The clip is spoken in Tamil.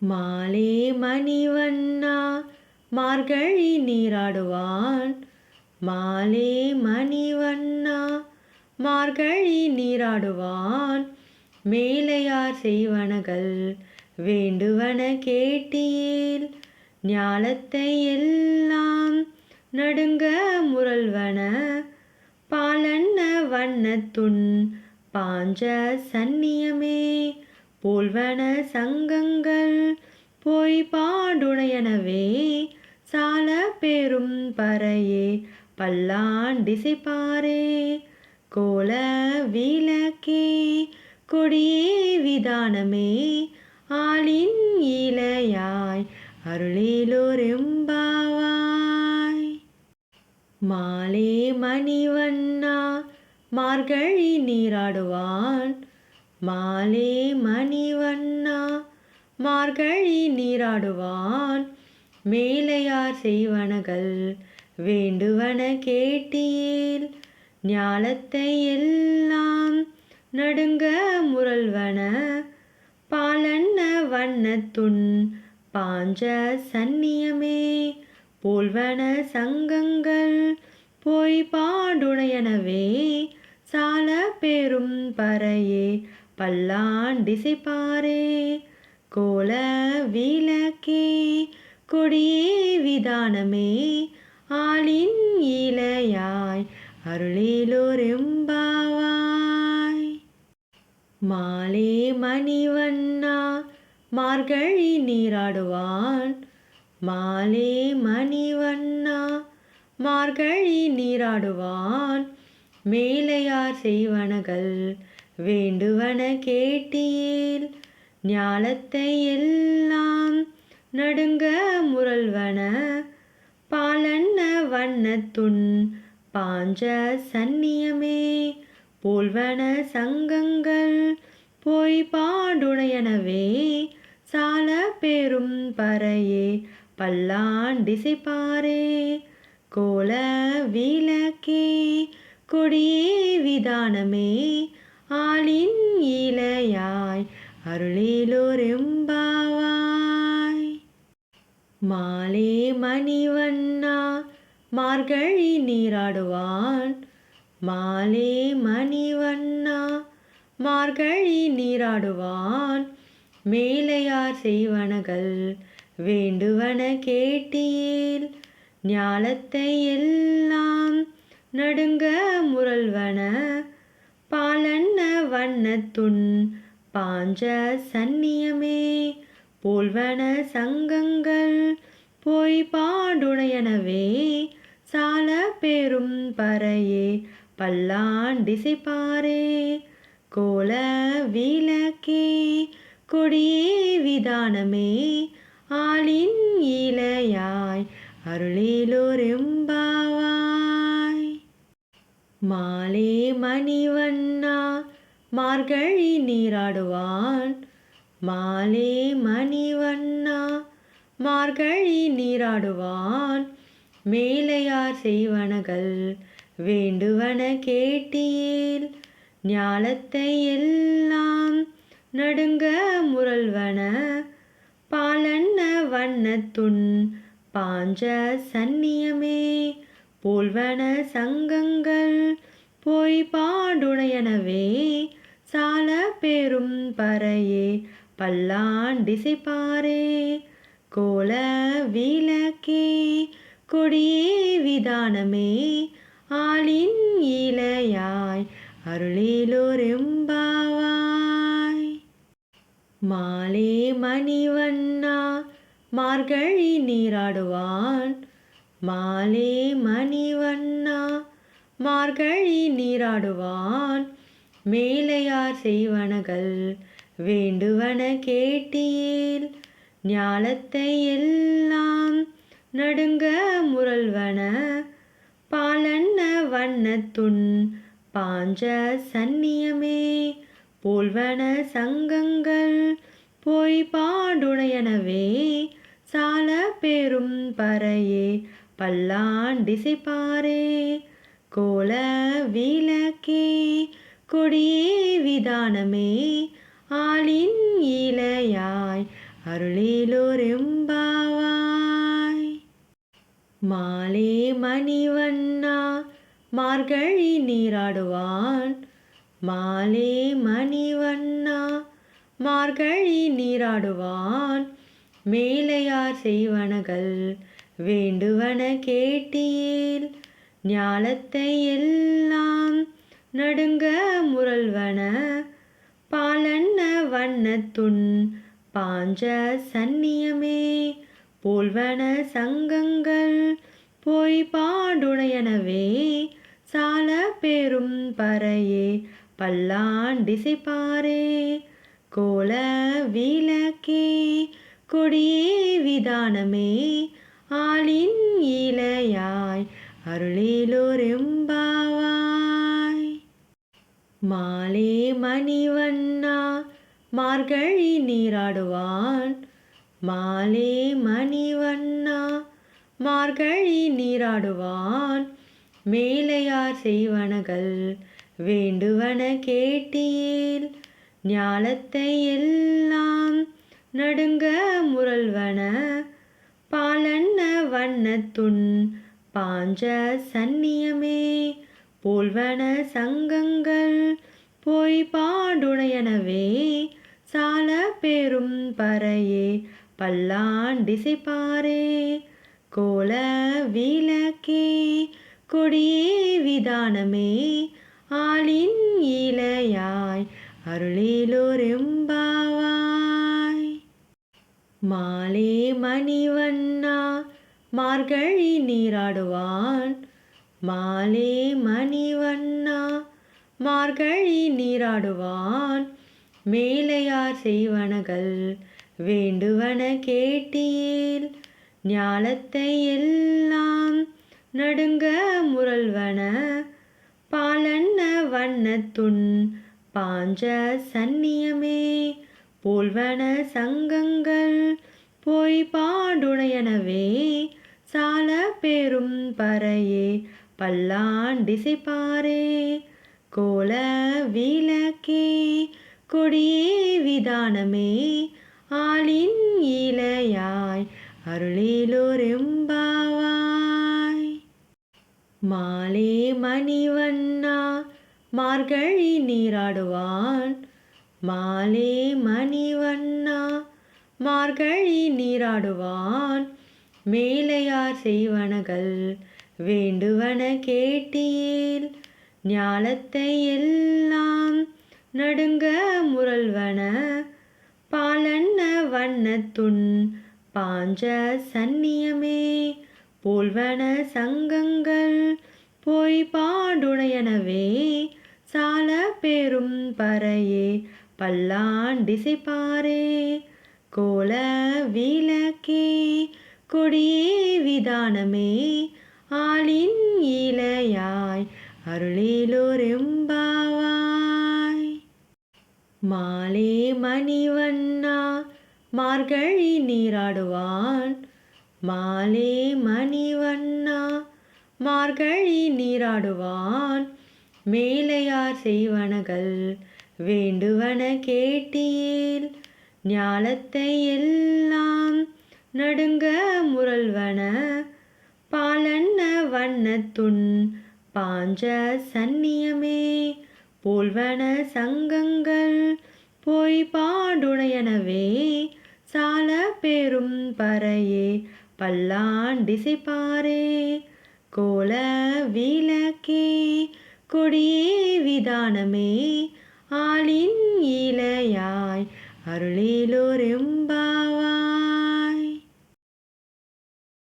மாலே மணிவண்ணா மார்கழி நீராடுவான். மாலே மணிவண்ணா மார்கழி நீராடுவான். மேலையார் செய்வனகள் வேண்டுவன கேட்டீல். ஞாலத்தை எல்லாம் நடுங்க முரல்வன பாலன்ன வண்ணத்துன் பாஞ்ச சந்நியமே போல்வன சங்கங்கள் போய் பாடுடையனவே சால பெரும் பறையே பல்லாண்டிசைப்பாரே. கோல விளக்கே கொடியே விதானமே ஆலின் ஈலையாய் அருளிலோரெம்பாவாய். மாலே மணிவண்ணா மார்கழி நீராடுவான். மாலே மணிவண்ணா மார்கழி நீராடுவான். மேலையார் செய்வனகள் வேண்டுவன கேட்டீல். ஞாலத்தை எல்லாம் நடுங்க முரல்வன பாலன்ன வண்ணத்துன் பாஞ்ச சந்நியமே போல்வன சங்கங்கள் போய் பாடுடையனவே சால பெரும் பறையே பல்லாண்டிசைப்பாரே. கோல விளக்கே கொடியே விதானமே ஆலின் ஈலையாய் அருளிலோரெம்பாவாய். மாலே மணிவண்ணா மார்கழி நீராடுவான். மாலே மணிவண்ணா மார்கழி நீராடுவான். மேலையார் செய்வனகள் வேண்டுவன கேட்டீல். ஞாலத்தை எல்லாம் நடுங்க முரல்வன பாலன்ன வண்ணத்துன் பாஞ்ச சந்நியமே போல்வன சங்கங்கள் போய் பாடுடையனவே சால பெரும் பறையே பல்லாண்டிசைப்பாரே. கோல விளக்கே கொடியே விதானமே ஆலின் ஈலையாய் அருளிலோரெம்பாவாய். மாலே மணிவண்ணா மார்கழி நீராடுவான். மாலே மணிவண்ணா மார்கழி நீராடுவான். மேலையார் செய்வனகள் வேண்டுவன கேட்டீல். ஞாலத்தை எல்லாம் நடுங்க முரல்வன பாலன்ன வண்ணத்துன் பாஞ்ச சந்நியமே போல்வன சங்கங்கள் போய் பாடுடையனவே சால பெரும் பறையே பல்லாண்டிசைப்பாரே. கோல விளக்கே கொடியே விதானமே ஆலின் ஈலையாய் அருளிலோரெம்பாவாய். மாலே மணிவண்ணா மார்கழி நீராடுவான். மாலே மணிவண்ணா மார்கழி நீராடுவான். மேலையார் செய்வனகள் வேண்டுவன கேட்டீல். ஞாலத்தை எல்லாம் நடுங்க முரல்வன பாலன்ன வண்ணத்துன் பாஞ்ச சந்நியமே போல்வன சங்கங்கள் போய் பாடுடையனவே சால பெரும் பறையே பல்லாண்டிசைப்பாரே. கோல விளக்கே கொடியே விதானமே ஆலின் ஈலையாய் அருளிலோரெம்பாவாய். மாலே மணிவண்ணா மார்கழி நீராடுவான். மாலே மணிவண்ணா மார்கழி நீராடுவான். மேலையார் செய்வனகள் வேண்டுவன கேட்டீல். ஞாலத்தை எல்லாம் நடுங்க முரல்வன பாலன்ன வண்ணத்துன் பாஞ்ச சந்நியமே போல்வன சங்கங்கள் போய் பாடுடையனவே சால பெரும் பறையே பல்லாண்டிசைப்பாரே. கோல விளக்கே கொடியே விதானமே ஆலின் ஈலையாய் அருளிலோரெம்பாவாய். மாலே மணிவண்ணா மார்கழி நீராடுவான். மாலே மணிவண்ணா மார்கழி நீராடுவான். மேலையார் செய்வனகள் வேண்டுவன கேட்டீர். ஞாலத்தை எல்லாம் நடுங்க முரல்வன. பாலன்ன வண்ணத்துன் பாஞ்ச சந்நியமே போல்வன சங்கங்கள் போய் பாடுடையனவே. சால பெரும் பறையே பல்லாண்டிசைப்பாரே. கோல விளக்கே கொடியே விதானமே ஆலின் ஈலையாய் அருளிலோரெம்பாவாய். மாலே மணிவண்ணா மார்கழி நீராடுவான். மாலே மணிவண்ணா மார்கழி நீராடுவான். மேலையார் செய்வனகள் வேண்டுவன கேட்டீர். ஞாலத்தை எல்லாம் நடுங்க முரல்வன. பாலன்ன வண்ணத்துன் பாஞ்ச சந்நியமே போல்வன சங்கங்கள் போய் பாடுடையனவே. சால பெரும் பறையே பல்லாண்டிசைப்பாரே. கோல விளக்கே கொடியே விதானமே ஆலின் ஈலையாய் அருளிலோரெம்பாவாய். மாலே மணிவண்ணா மார்கழி நீராடுவான். மாலே மணிவண்ணா மார்கழி நீராடுவான். மேலையார் செய்வனகள் வேண்டுவன கேட்டீர். ஞாலத்தை எல்லாம் நடுங்க முரல்வன. பாலன்ன வண்ணத்துன் பாஞ்ச சந்நியமே போல்வன சங்கங்கள் போய் பாடுடையனவே. சால பெரும் பறையே பல்லாண்டிசைப்பாரே. கோல விளக்கே கொடியே விதானமே ஆலின் ஈலையாய் அருளிலோரெம்பாவாய். மாலே மணிவண்ணா மார்கழி நீராடுவான். மாலே மணிவண்ணா மார்கழி நீராடுவான். மேலையார் செய்வனகள் வேண்டுவன கேட்டீர். ஞாலத்தை எல்லாம் நடுங்க முரல்வன. பாலன்ன வண்ணத்துன் பாஞ்ச சந்நியமே போல்வன சங்கங்கள் போய் பாடுடையனவே. சால பெரும் பறையே பல்லாண்டிசைப்பாரே. கோல விளக்கே கொடியே விதானமே ஆலின் ஈலையாய் அருளிலோரெம்பாவாய். மாலே மணிவண்ணா மார்கழி நீராடுவான். மாலே மணிவண்ணா மார்கழி நீராடுவான். மேலையார் செய்வனகள் வேண்டுவன கேட்டீர். ஞாலத்தை எல்லாம் நடுங்க முரல்வன. பாலன்ன வண்ணத்துன் பாஞ்ச சந்நியமே போல்வன சங்கங்கள் போய் பாடுடையனவே. சால பெரும் பறையே பல்லாண்டிசைப்பாரே. கோல விளக்கே கொடியே விதானமே ஆலின் ஈலையாய் அருளிலோரெம்பாவாய்.